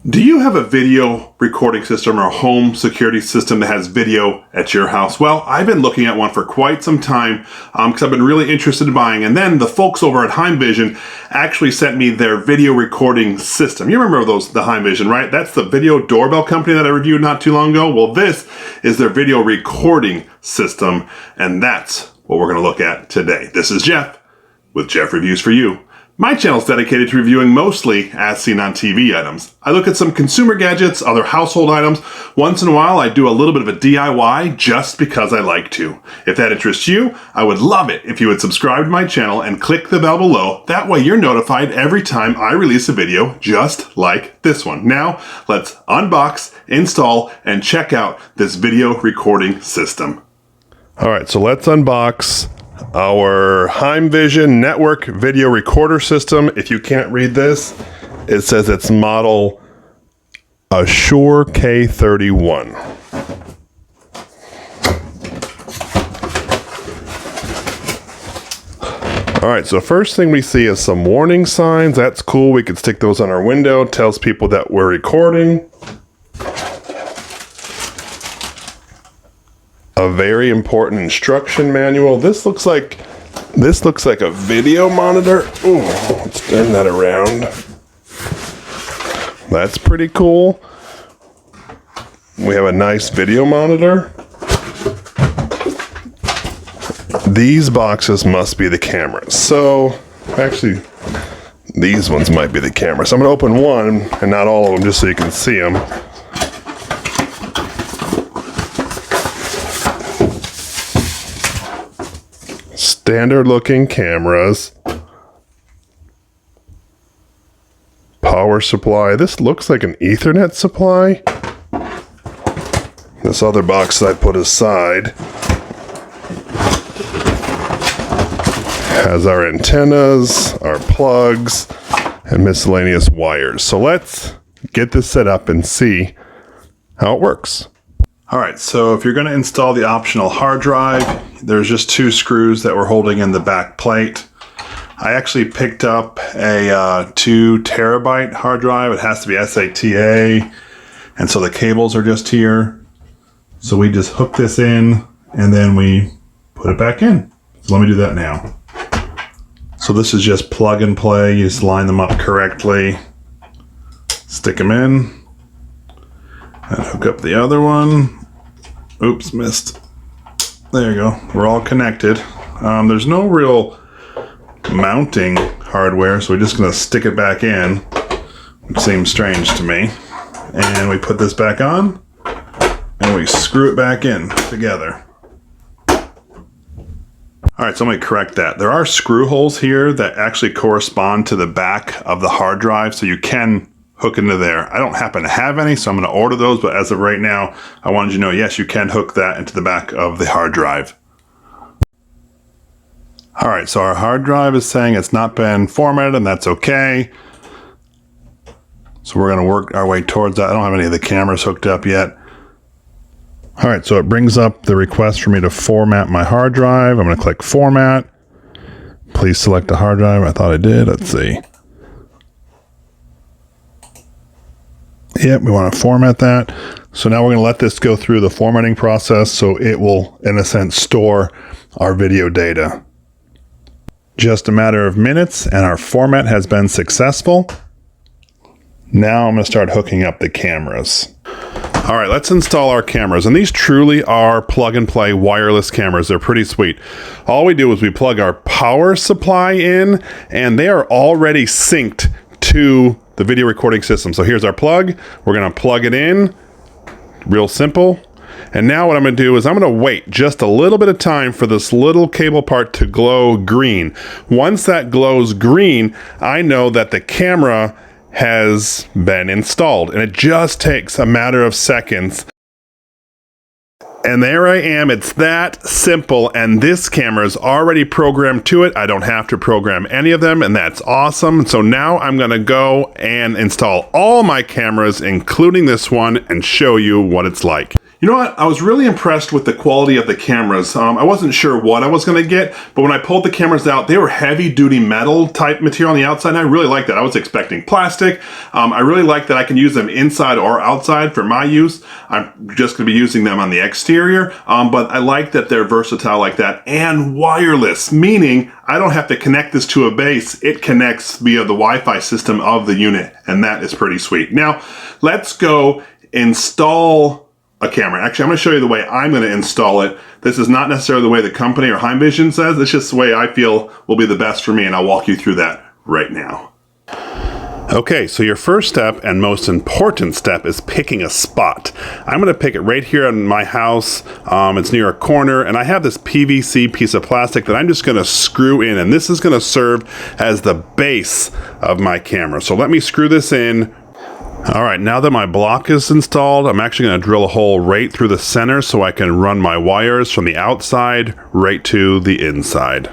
Do you have a video recording system or a home security system that has video at your house? Well, I've been looking at one for quite some time because I've been really interested in buying. And then the folks over at Heimvision actually sent me their video recording system. You remember the Heimvision, right? That's the video doorbell company that I reviewed not too long ago. Well, this is their video recording system, and that's what we're going to look at today. This is Jeff with Jeff Reviews for You. My channel is dedicated to reviewing mostly as seen on TV items. I look at some consumer gadgets, other household items. Once in a while, I do a little bit of a DIY just because I like to. If that interests you, I would love it if you would subscribe to my channel and click the bell below. That way you're notified every time I release a video just like this one. Now, let's unbox, install, and check out this video recording system. All right, so let's unbox our Heimvision network video recorder system. If you can't read this, it says it's model Assure K31. All right, so first thing we see is some warning signs. That's cool. We could stick those on our window. Tells people that we're recording. A very important instruction manual. This looks like a video monitor. Ooh, let's turn that around. That's pretty cool. We have a nice video monitor. These boxes must be the cameras. So, actually, these ones might be the cameras. So I'm gonna open one and not all of them just so you can see them. Standard looking cameras. Power supply. This looks like an Ethernet supply. This other box that I put aside has our antennas, our plugs, and miscellaneous wires. So let's get this set up and see how it works. All right, so if you're going to install the optional hard drive, there's just two screws that we're holding in the back plate. I actually picked up a 2 terabyte hard drive. It has to be SATA, and so the cables are just here. So we just hook this in, and then we put it back in. So let me do that now. So this is just plug and play. You just line them up correctly, stick them in, and hook up the other one. Oops, missed. There you go. We're all connected. There's no real mounting hardware, so we're just going to stick it back in, which seems strange to me. And we put this back on, and we screw it back in together. All right, so let me correct that. There are screw holes here that actually correspond to the back of the hard drive, so you can hook into there. I don't happen to have any, so I'm going to order those, but as of right now, I wanted you to know, yes, you can hook that into the back of the hard drive. All right, so our hard drive is saying it's not been formatted, and that's okay. So we're going to work our way towards that. I don't have any of the cameras hooked up yet. All right, so it brings up the request for me to format my hard drive. I'm going to click Format. Please select a hard drive. I thought I did. Let's see. Yep, we want to format that. So now we're going to let this go through the formatting process so it will, in a sense, store our video data. Just a matter of minutes and our format has been successful. Now I'm going to start hooking up the cameras. All right, let's install our cameras. And these truly are plug and play wireless cameras. They're pretty sweet. All we do is we plug our power supply in, and they are already synced to the video recording system. So here's our plug. We're going to plug it in. Real simple. And now what I'm going to do is I'm going to wait just a little bit of time for this little cable part to glow green. Once that glows green, I know that the camera has been installed, and it just takes a matter of seconds. And there I am. It's that simple, and this camera is already programmed to it. I don't have to program any of them, and that's awesome. So now I'm going to go and install all my cameras, including this one, and show you what it's like. You know what? I was really impressed with the quality of the cameras. I wasn't sure what I was going to get, but when I pulled the cameras out, they were heavy-duty metal type material on the outside, and I really liked that. I was expecting plastic. I really like that I can use them inside or outside for my use. I'm just going to be using them on the exterior, but I like that they're versatile like that and wireless, meaning I don't have to connect this to a base. It connects via the Wi-Fi system of the unit, and that is pretty sweet. Now, let's go install a camera. Actually, I'm going to show you the way I'm going to install it. This is not necessarily the way the company or Heimvision says. It's just the way I feel will be the best for me, and I'll walk you through that right now. Okay, so your first step and most important step is picking a spot. I'm going to pick it right here in my house. It's near a corner, and I have this PVC piece of plastic that I'm just going to screw in, and this is going to serve as the base of my camera. So let me screw this in. All right, now that my block is installed, I'm actually going to drill a hole right through the center so I can run my wires from the outside right to the inside.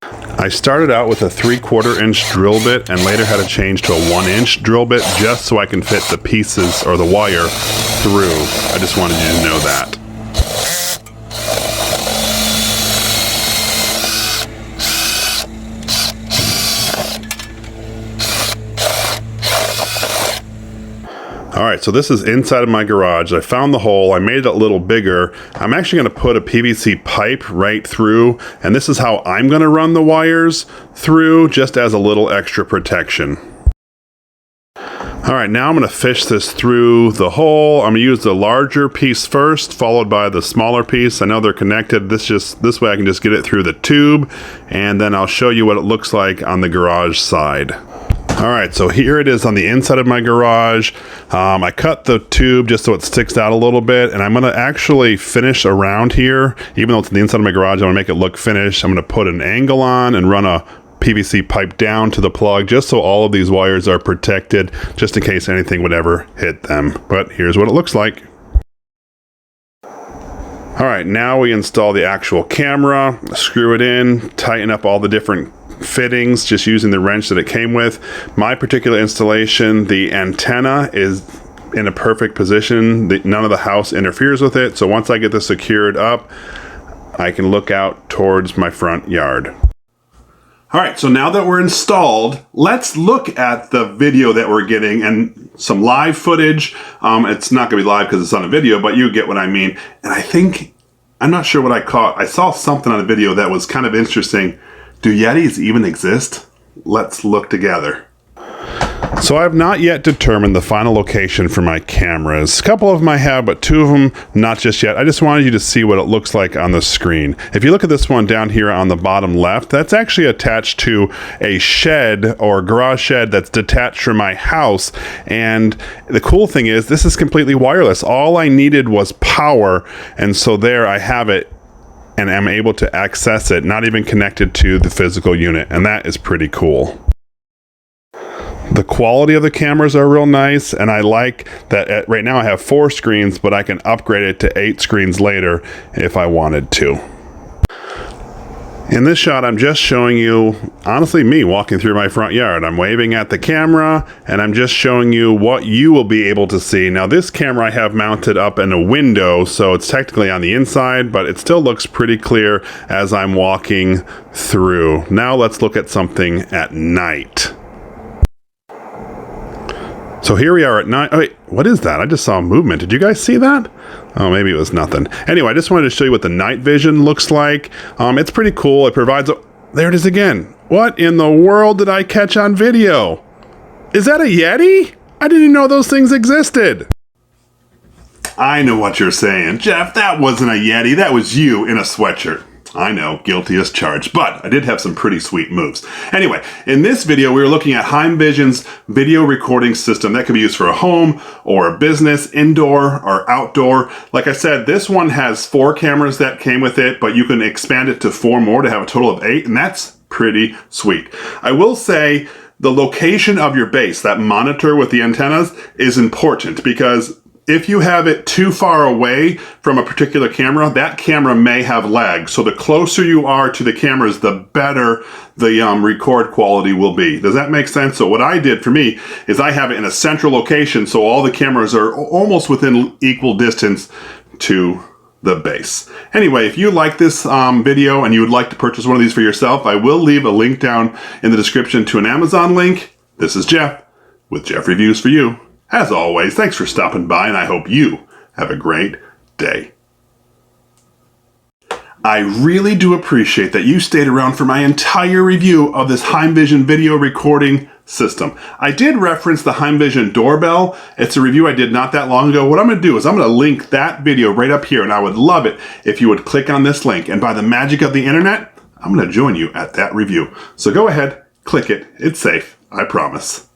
I started out with a 3/4 inch drill bit and later had to change to a 1-inch drill bit just so I can fit the pieces or the wire through. I just wanted you to know that. All right, so this is inside of my garage. I found the hole, I made it a little bigger. I'm actually gonna put a PVC pipe right through, and this is how I'm gonna run the wires through, just as a little extra protection. All right, now I'm gonna fish this through the hole. I'm gonna use the larger piece first, followed by the smaller piece. I know they're connected. This way I can just get it through the tube, and then I'll show you what it looks like on the garage side. All right, so here it is on the inside of my garage. I cut the tube just so it sticks out a little bit, and I'm gonna actually finish around here. Even though it's on the inside of my garage, I'm gonna make it look finished. I'm gonna put an angle on and run a PVC pipe down to the plug just so all of these wires are protected, just in case anything would ever hit them. But here's what it looks like. All right, now we install the actual camera, screw it in, tighten up all the different fittings just using the wrench that it came with. My particular installation, the antenna is in a perfect position. None of the house interferes with it, so once I get this secured up, I can look out towards my front yard. All right, so now that we're installed, let's look at the video that we're getting and some live footage. It's not gonna be live because it's on a video, but you get what I mean. And I'm not sure what I caught. I saw something on a video that was kind of interesting. Do Yetis even exist? Let's look together. So I've not yet determined the final location for my cameras. A couple of them I have, but 2 of them not just yet. I just wanted you to see what it looks like on the screen. If you look at this one down here on the bottom left, that's actually attached to a shed or garage shed that's detached from my house. And the cool thing is this is completely wireless. All I needed was power, and so there I have it. And I'm able to access it, not even connected to the physical unit, and that is pretty cool. The quality of the cameras are real nice, and I like that right now I have 4 screens, but I can upgrade it to 8 screens later if I wanted to. In this shot, I'm just showing you, honestly, me walking through my front yard. I'm waving at the camera, and I'm just showing you what you will be able to see. Now, this camera I have mounted up in a window, so it's technically on the inside, but it still looks pretty clear as I'm walking through. Now, let's look at something at night. So here we are at night. Oh, wait, what is that? I just saw movement. Did you guys see that? Oh, maybe it was nothing. Anyway, I just wanted to show you what the night vision looks like. It's pretty cool. It provides there it is again. What in the world did I catch on video? Is that a Yeti? I didn't even know those things existed. I know what you're saying. Jeff, that wasn't a Yeti. That was you in a sweatshirt. I know, guilty as charged, but I did have some pretty sweet moves. Anyway, in this video, we were looking at Heimvision's video recording system that could be used for a home or a business, indoor or outdoor. Like I said, this one has 4 cameras that came with it, but you can expand it to 4 more to have a total of 8, and that's pretty sweet. I will say the location of your base, that monitor with the antennas, is important because if you have it too far away from a particular camera, that camera may have lag. So the closer you are to the cameras, the better the record quality will be. Does that make sense? So what I did for me is I have it in a central location, so all the cameras are almost within equal distance to the base. Anyway, if you like this video and you would like to purchase one of these for yourself, I will leave a link down in the description to an Amazon link. This is Jeff with Jeff Reviews for you. As always, thanks for stopping by, and I hope you have a great day. I really do appreciate that you stayed around for my entire review of this Heimvision video recording system. I did reference the Heimvision doorbell. It's a review I did not that long ago. What I'm going to do is I'm going to link that video right up here, and I would love it if you would click on this link, and by the magic of the internet, I'm going to join you at that review. So go ahead, click it. It's safe, I promise.